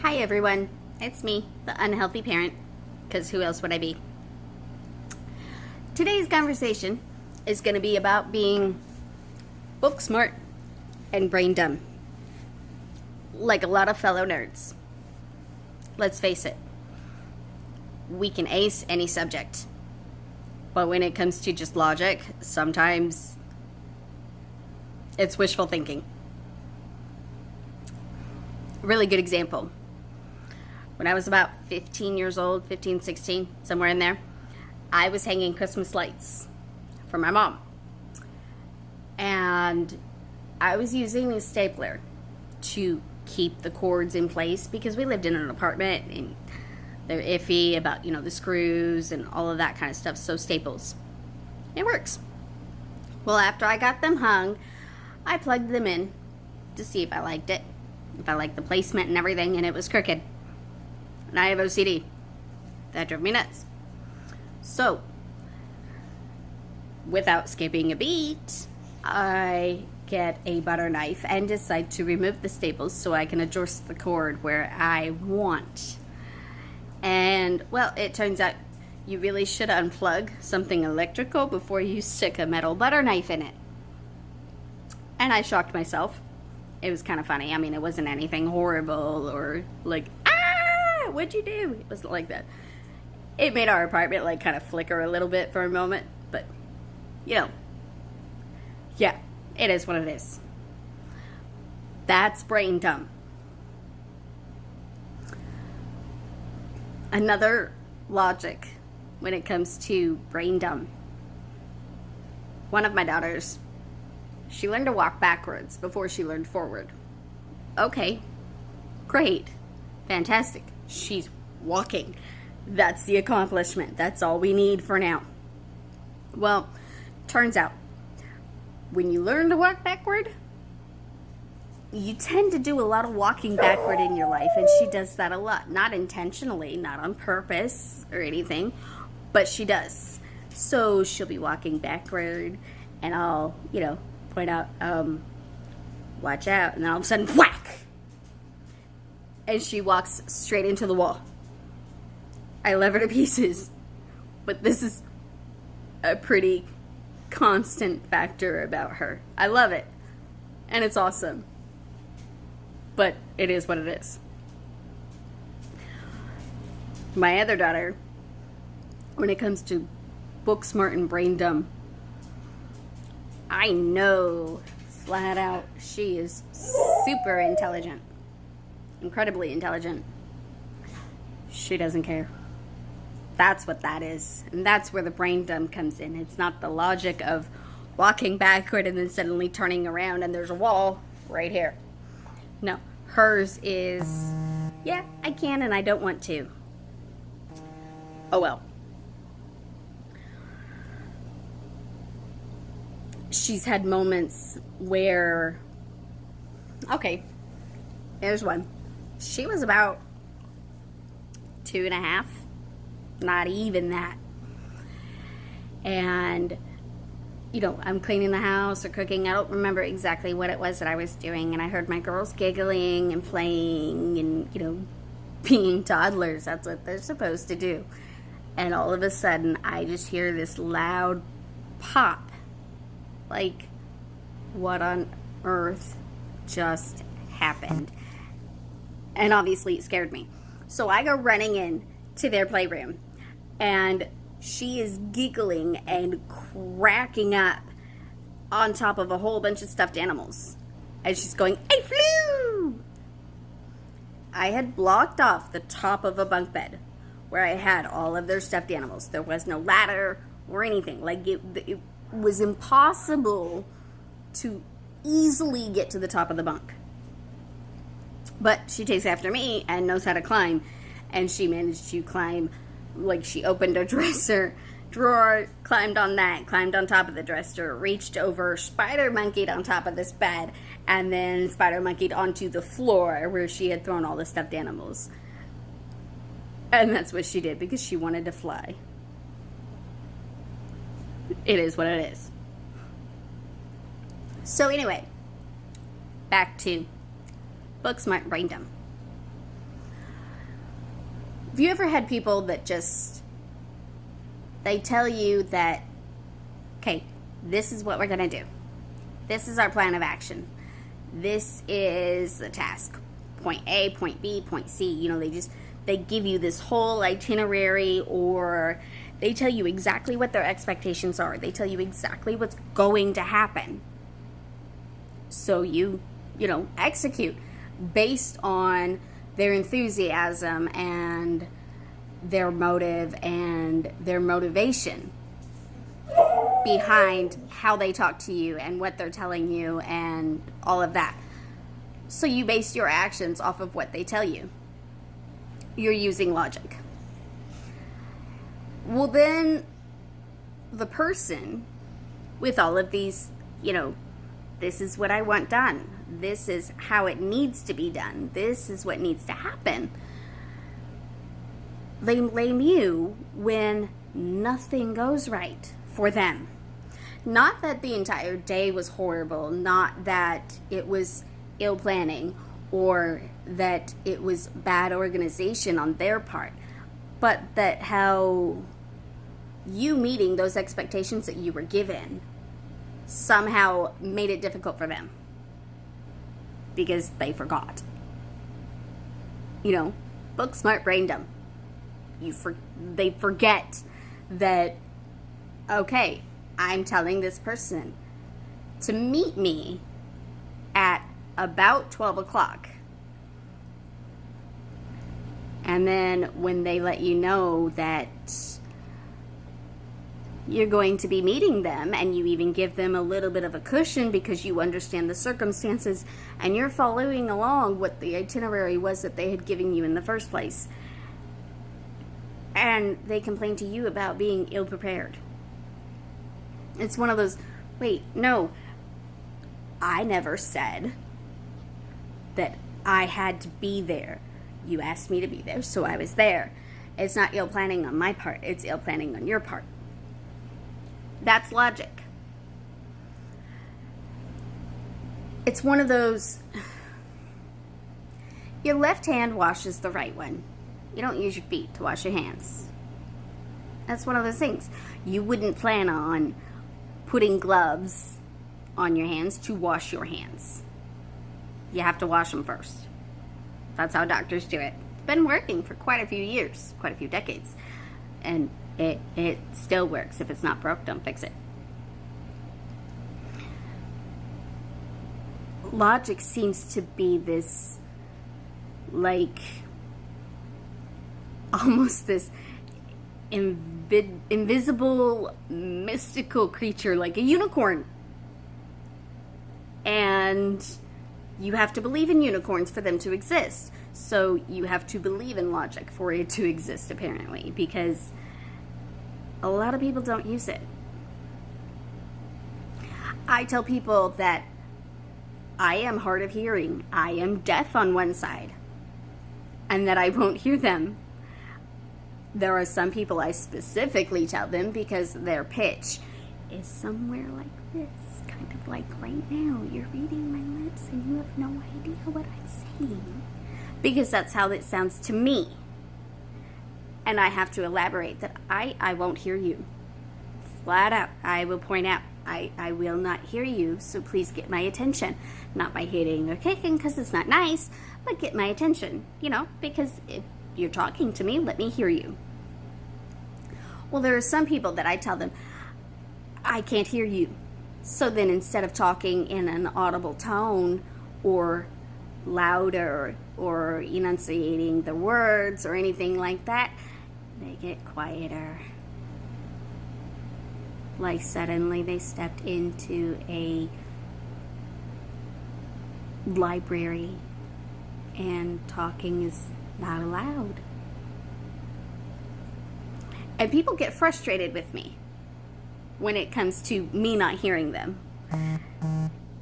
Hi everyone, it's me, the unhealthy parent, because who else would I be? Today's conversation is going to be about being book smart and brain dumb, like a lot of fellow nerds. Let's face it, we can ace any subject, but when it comes to just logic, sometimes it's wishful thinking. Really good example. When I was about 15 years old, 15, 16, somewhere in there, I was hanging Christmas lights for my mom. And I was using a stapler to keep the cords in place because we lived in an apartment and they're iffy about, the screws and all of that kind of stuff. So staples, it works. Well, after I got them hung, I plugged them in to see if I liked it, if I liked the placement and everything, and it was crooked. And I have OCD. That drove me nuts. So, without skipping a beat, I get a butter knife and decide to remove the staples so I can adjust the cord where I want. And, well, it turns out you really should unplug something electrical before you stick a metal butter knife in it. And I shocked myself. It was kind of funny. I mean, it wasn't anything horrible or like, what'd you do? It wasn't like that. It made our apartment kind of flicker a little bit for a moment, but yeah, it is what it is. That's brain dumb. Another logic when it comes to brain dumb. One of my daughters, she learned to walk backwards before she learned forward. Okay, great, fantastic. She's walking. That's the accomplishment. That's all we need for now. Well, turns out, when you learn to walk backward, you tend to do a lot of walking backward in your life, and she does that a lot. Not intentionally, not on purpose or anything, but she does. So she'll be walking backward, and I'll, point out, watch out, and then all of a sudden, whack! And she walks straight into the wall. I love her to pieces, but this is a pretty constant factor about her. I love it, and it's awesome, but it is what it is. My other daughter, when it comes to book smart and brain dumb, I know flat out she is super intelligent. Incredibly intelligent. She doesn't care. That's what that is. And that's where the brain dumb comes in. It's not the logic of walking backward and then suddenly turning around and there's a wall right here. No. Hers is, I can and I don't want to. Oh well. She's had moments where, there's one. She was about 2.5, not even that. And, I'm cleaning the house or cooking. I don't remember exactly what it was that I was doing. And I heard my girls giggling and playing and, being toddlers. That's what they're supposed to do. And all of a sudden, I just hear this loud pop. Like, what on earth just happened? And obviously it scared me. So I go running in to their playroom, and she is giggling and cracking up on top of a whole bunch of stuffed animals. And she's going, I flew! I had blocked off the top of a bunk bed where I had all of their stuffed animals. There was no ladder or anything. It was impossible to easily get to the top of the bunk. But she takes after me and knows how to climb. And she managed to climb, she opened a dresser drawer, climbed on that, climbed on top of the dresser, reached over, spider monkeyed on top of this bed, and then spider monkeyed onto the floor where she had thrown all the stuffed animals. And that's what she did because she wanted to fly. It is what it is. So anyway, back to book smart, brain dumb. Have you ever had people that just, they tell you that, okay, this is what we're going to do. This is our plan of action. This is the task. Point A, point B, point C. You know, they give you this whole itinerary, or they tell you exactly what their expectations are. They tell you exactly what's going to happen. So you execute based on their enthusiasm and their motive and their motivation behind how they talk to you and what they're telling you and all of that. So you base your actions off of what they tell you. You're using logic. Well, then the person with all of these, this is what I want done. This is how it needs to be done. This is what needs to happen. They blame you when nothing goes right for them. Not that the entire day was horrible, not that it was ill planning or that it was bad organization on their part, but that how you meeting those expectations that you were given somehow made it difficult for them because they forgot. Book smart, brain dumb. They forget that, okay, I'm telling this person to meet me at about 12 o'clock. And then when they let you know that you're going to be meeting them, and you even give them a little bit of a cushion because you understand the circumstances and you're following along what the itinerary was that they had given you in the first place, and they complain to you about being ill-prepared. It's one of those, wait, no, I never said that I had to be there. You asked me to be there, so I was there. It's not ill planning on my part, it's ill planning on your part. That's logic. It's one of those, your left hand washes the right one. You don't use your feet to wash your hands. That's one of those things. You wouldn't plan on putting gloves on your hands to wash your hands. You have to wash them first. That's how doctors do it. It's been working for quite a few years, quite a few decades. And it still works. If it's not broke, don't fix it. Logic seems to be this, almost this invisible, mystical creature, like a unicorn. And you have to believe in unicorns for them to exist. So you have to believe in logic for it to exist, apparently, because a lot of people don't use it. I tell people that I am hard of hearing. I am deaf on one side, and that I won't hear them. There are some people I specifically tell them because their pitch is somewhere like this, kind of like right now. You're reading my lips and you have no idea what I'm saying, because that's how it sounds to me. And I have to elaborate that I won't hear you. Flat out, I will point out, I will not hear you, so please get my attention. Not by hitting or kicking, because it's not nice, but get my attention, because if you're talking to me, let me hear you. Well, there are some people that I tell them, I can't hear you. So then instead of talking in an audible tone or louder or enunciating the words or anything like that, they get quieter. Like suddenly they stepped into a library and talking is not allowed. And people get frustrated with me when it comes to me not hearing them.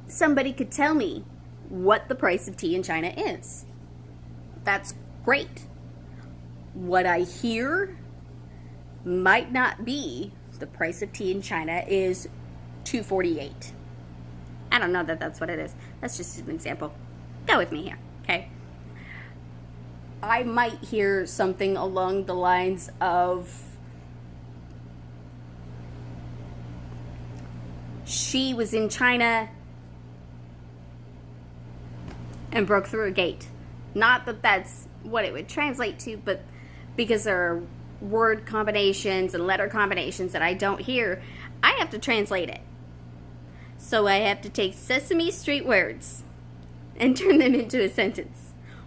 Somebody could tell me what the price of tea in China is. That's great. What I hear might not be the price of tea in China is $2.48. I don't know that that's what it is. That's just an example. Go with me here, okay? I might hear something along the lines of, she was in China and broke through a gate. Not that that's what it would translate to, but because there are word combinations and letter combinations that I don't hear, I have to translate it. So I have to take Sesame Street words and turn them into a sentence.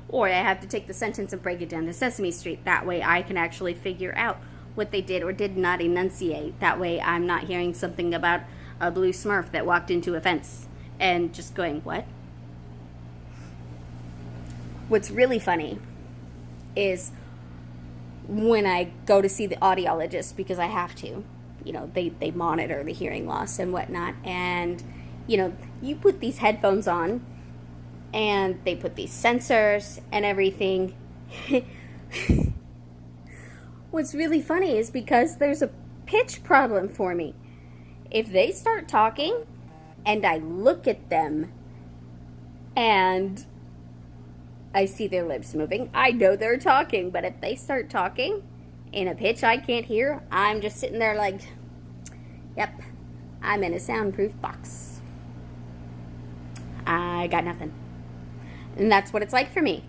Or I have to take the sentence and break it down to Sesame Street. That way I can actually figure out what they did or did not enunciate. That way I'm not hearing something about a blue Smurf that walked into a fence and just going, what? What's really funny is when I go to see the audiologist, because I have to, you know, they monitor the hearing loss and whatnot, and, you know, you put these headphones on, and they put these sensors and everything. What's really funny is because there's a pitch problem for me. If they start talking, and I look at them, and I see their lips moving, I know they're talking. But if they start talking in a pitch I can't hear, I'm just sitting there like, yep, I'm in a soundproof box. I got nothing. And that's what it's like for me.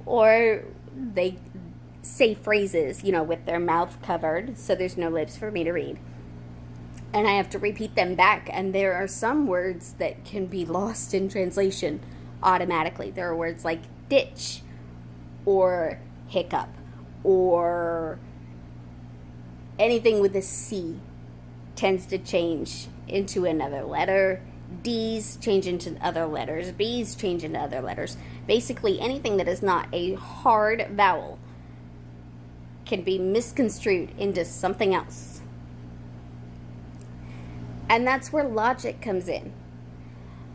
Or they say phrases, you know, with their mouth covered, so there's no lips for me to read. And I have to repeat them back. And there are some words that can be lost in translation automatically. There are words like ditch or hiccup or anything with a C tends to change into another letter. D's change into other letters. B's change into other letters. Basically anything that is not a hard vowel can be misconstrued into something else. And that's where logic comes in.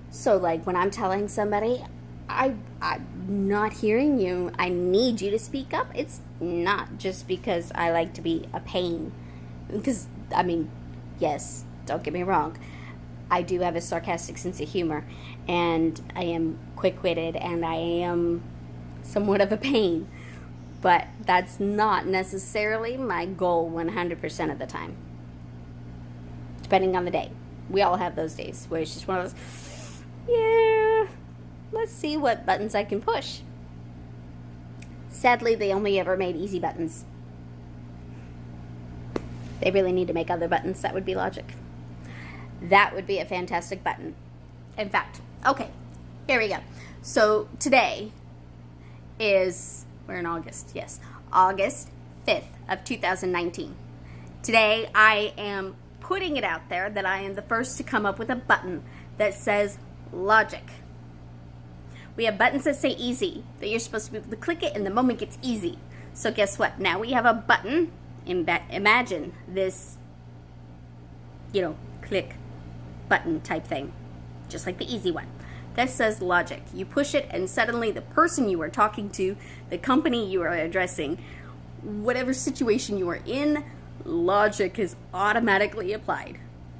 So, like, when I'm telling somebody, I'm not hearing you, I need you to speak up, it's not just because I like to be a pain. Because, I mean, yes, don't get me wrong, I do have a sarcastic sense of humor, and I am quick-witted, and I am somewhat of a pain. But that's not necessarily my goal 100% of the time. Depending on the day. We all have those days where it's just one of those, yeah, let's see what buttons I can push. Sadly, they only ever made easy buttons. They really need to make other buttons. That would be logic. That would be a fantastic button. In fact, okay, here we go. So today is, we're in August, yes, August 5th of 2019. Today I am putting it out there that I am the first to come up with a button that says logic. We have buttons that say easy, that you're supposed to be able to click it and the moment gets easy. So guess what? Now we have a button. Imagine this, you know, click button type thing, just like the easy one. That says logic. You push it and suddenly the person you are talking to, the company you are addressing, whatever situation you are in, logic is automatically applied.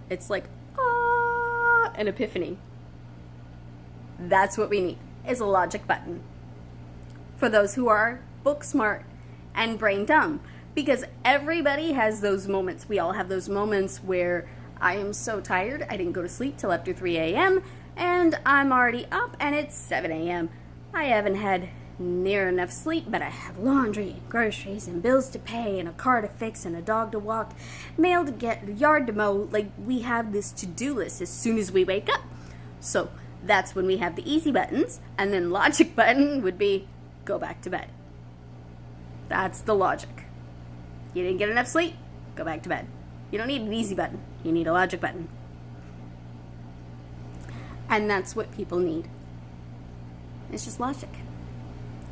It's like, an epiphany. That's what we need, is a logic button. For those who are book smart and brain dumb. Because everybody has those moments. We all have those moments where I am so tired, I didn't go to sleep till after 3 a.m., and I'm already up and it's 7 a.m. I haven't had near enough sleep, but I have laundry and groceries and bills to pay and a car to fix and a dog to walk, mail to get, yard to mow. Like, we have this to-do list as soon as we wake up. So that's when we have the easy buttons, and then logic button would be go back to bed. That's the logic. You didn't get enough sleep? Go back to bed. You don't need an easy button. You need a logic button. And that's what people need. It's just logic.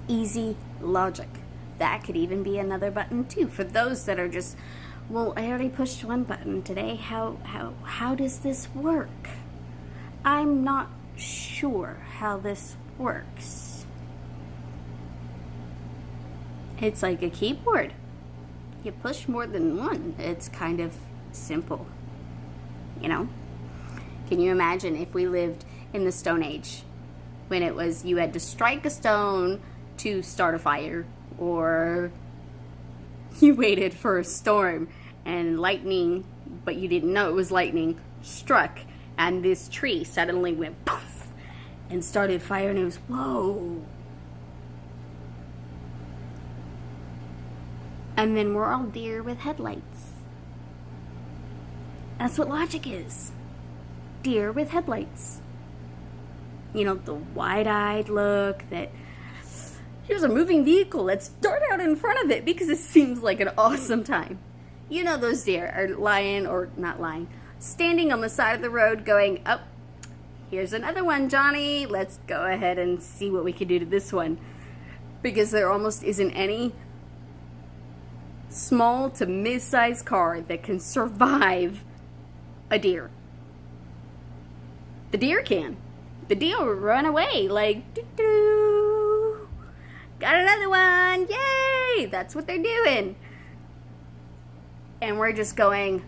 Easy logic. That could even be another button too. For those that are just, well, I already pushed one button today. How does this work? I'm not sure how this works. It's like a keyboard. You push more than one. It's kind of simple. You know? Can you imagine if we lived in the Stone Age? When it was, you had to strike a stone to start a fire, or you waited for a storm and lightning, but you didn't know it was lightning, struck, and this tree suddenly went poof and started fire, and it was, whoa. And then we're all deer with headlights. That's what logic is. Deer with headlights. You know, the wide-eyed look that, here's a moving vehicle, let's dart out in front of it because it seems like an awesome time. You know those deer are lying, or not lying, standing on the side of the road going, oh, here's another one, Johnny. Let's go ahead and see what we can do to this one. Because there almost isn't any small to mid-sized car that can survive a deer. The deer can. The deer will run away like, doo-doo. Got another one, yay! That's what they're doing. And we're just going,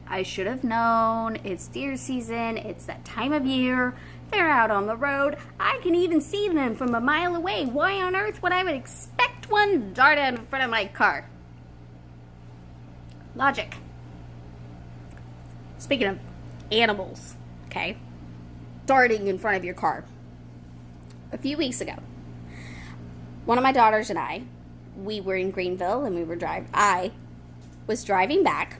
I should have known. It's deer season. It's that time of year. They're out on the road. I can even see them from a mile away. Why on earth would I would expect one to dart out in front of my car? Logic. Speaking of animals, okay, darting in front of your car. A few weeks ago, one of my daughters and I, we were in Greenville, and I was driving back.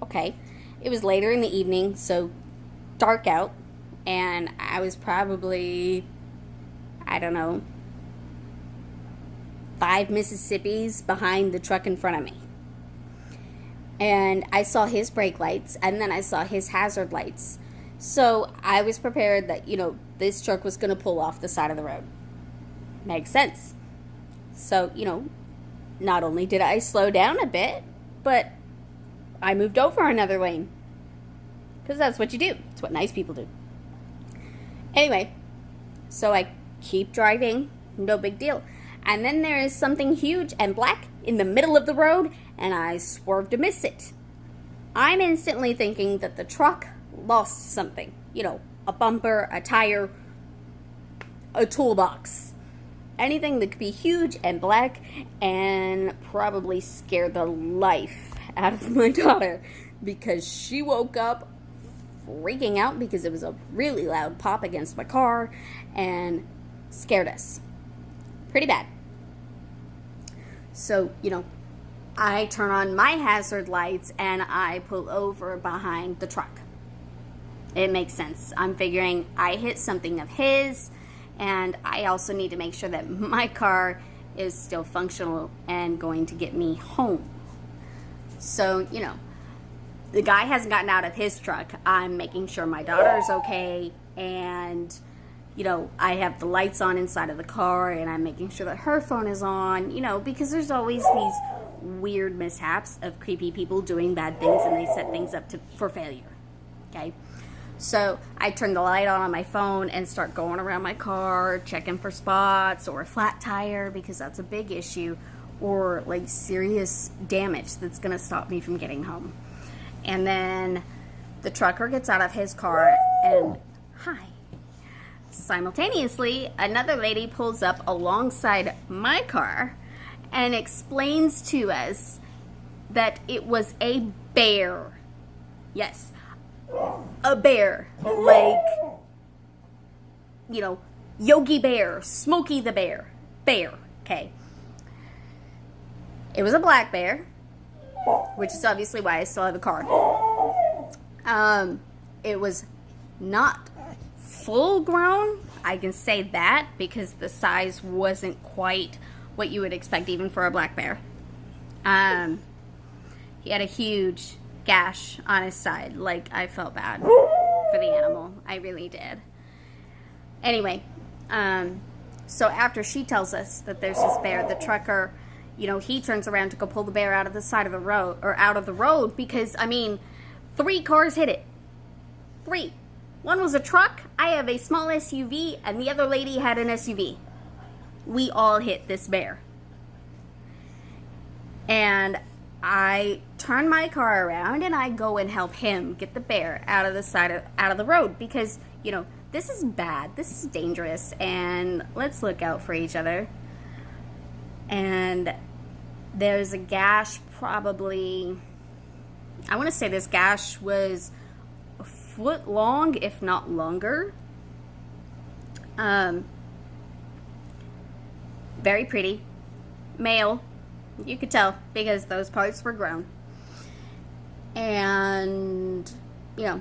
Okay, it was later in the evening, so dark out, and I was probably, I don't know, 5 Mississippis behind the truck in front of me. And I saw his brake lights, and then I saw his hazard lights. So I was prepared that, you know, this truck was going to pull off the side of the road. Makes sense. So, you know, not only did I slow down a bit, but I moved over another lane. Because that's what you do. It's what nice people do. Anyway, so I keep driving. No big deal. And then there is something huge and black in the middle of the road, and I swerved to miss it. I'm instantly thinking that the truck lost something. You know, a bumper, a tire, a toolbox. Anything that could be huge and black and probably scare the life out of my daughter, because she woke up freaking out because it was a really loud pop against my car and scared us pretty bad. So, you know, I turn on my hazard lights and I pull over behind the truck. It makes sense. I'm figuring I hit something of his, and I also need to make sure that my car is still functional and going to get me home. So, you know, the guy hasn't gotten out of his truck. I'm making sure my daughter's okay, and, you know, I have the lights on inside of the car, and I'm making sure that her phone is on, you know, because there's always these weird mishaps of creepy people doing bad things, and they set things up for failure, okay? So I turn the light on my phone and start going around my car, checking for spots or a flat tire, because that's a big issue, or like serious damage that's going to stop me from getting home. And then the trucker gets out of his car and, hi. Simultaneously, another lady pulls up alongside my car and explains to us that it was a bear. Yes, a bear. Like, you know, Yogi Bear, Smokey the Bear. Bear, okay. It was a black bear, which is obviously why I still have the car. It was not full grown, I can say that, because the size wasn't quite what you would expect even for a black bear. He had a huge gash on his side. Like, I felt bad for the animal. I really did. Anyway, so after she tells us that there's this bear, the trucker, you know, he turns around to go pull the bear out of the side of the road, or out of the road, because, I mean, 3 cars hit it. 3. One was a truck, I have a small SUV, and the other lady had an SUV. We all hit this bear. And I turn my car around and I go and help him get the bear out of the road, because, you know, this is bad. This is dangerous, and let's look out for each other. And there's a gash, probably, I want to say this gash was a foot long, if not longer. Very pretty. Male. You could tell because those parts were grown. And, you know,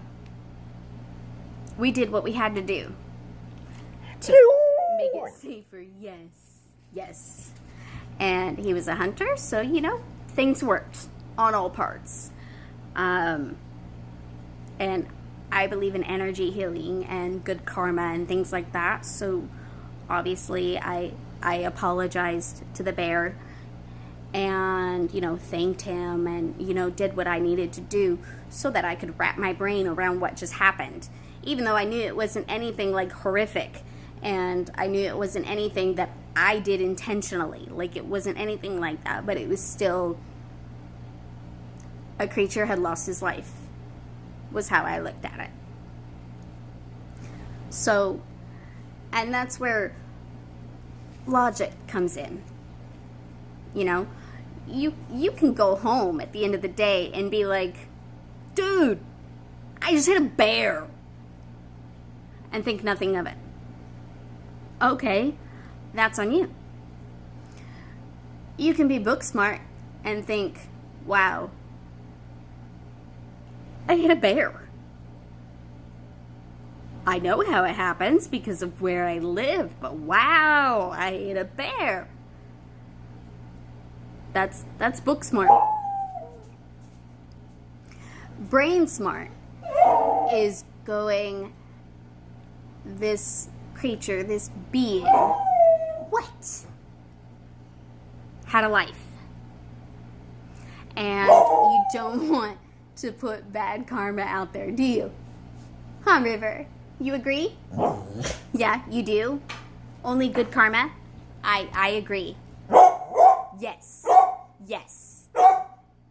we did what we had to do to make it safer. Yes. Yes. And he was a hunter, so, you know, things worked on all parts. And I believe in energy healing and good karma and things like that. So, obviously, I apologized to the bear and, you know, thanked him and, you know, did what I needed to do so that I could wrap my brain around what just happened. Even though I knew it wasn't anything like horrific, and I knew it wasn't anything that I did intentionally. Like, it wasn't anything like that, but it was still a creature had lost his life, was how I looked at it. So, and that's where logic comes in. You know, you can go home at the end of the day and be like, dude, I just hit a bear, and think nothing of it. Okay, that's on you. You can be book smart and think, wow, I hit a bear. I know how it happens because of where I live, but wow, I hit a bear. That's book smart. Brain smart is going, this creature, this being, what? Had a life. And you don't want to put bad karma out there, do you? Huh, River? You agree? Yeah, you do? Only good karma? I agree. Yes. Yes.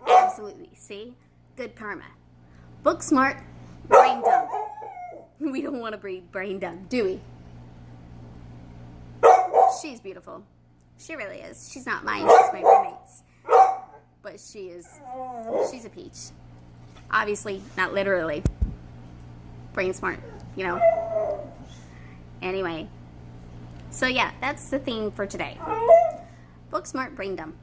Absolutely. See? Good karma. Book smart, brain dumb. We don't want to be brain dumb, do we? She's beautiful. She really is. She's not mine, she's my roommate's. But she's a peach. Obviously, not literally. Brain smart, you know. Anyway. So yeah, that's the theme for today. Book smart, brain dumb.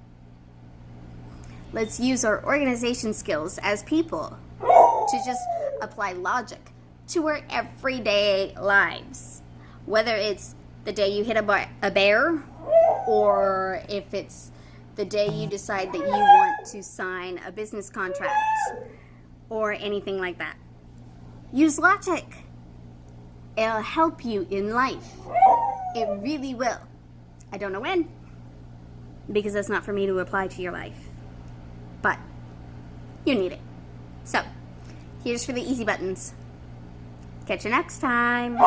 Let's use our organization skills as people to just apply logic to our everyday lives. Whether it's the day you hit a bear, or if it's the day you decide that you want to sign a business contract, or anything like that. Use logic. It'll help you in life. It really will. I don't know when, because that's not for me to apply to your life. But you need it. So, here's for the easy buttons. Catch you next time.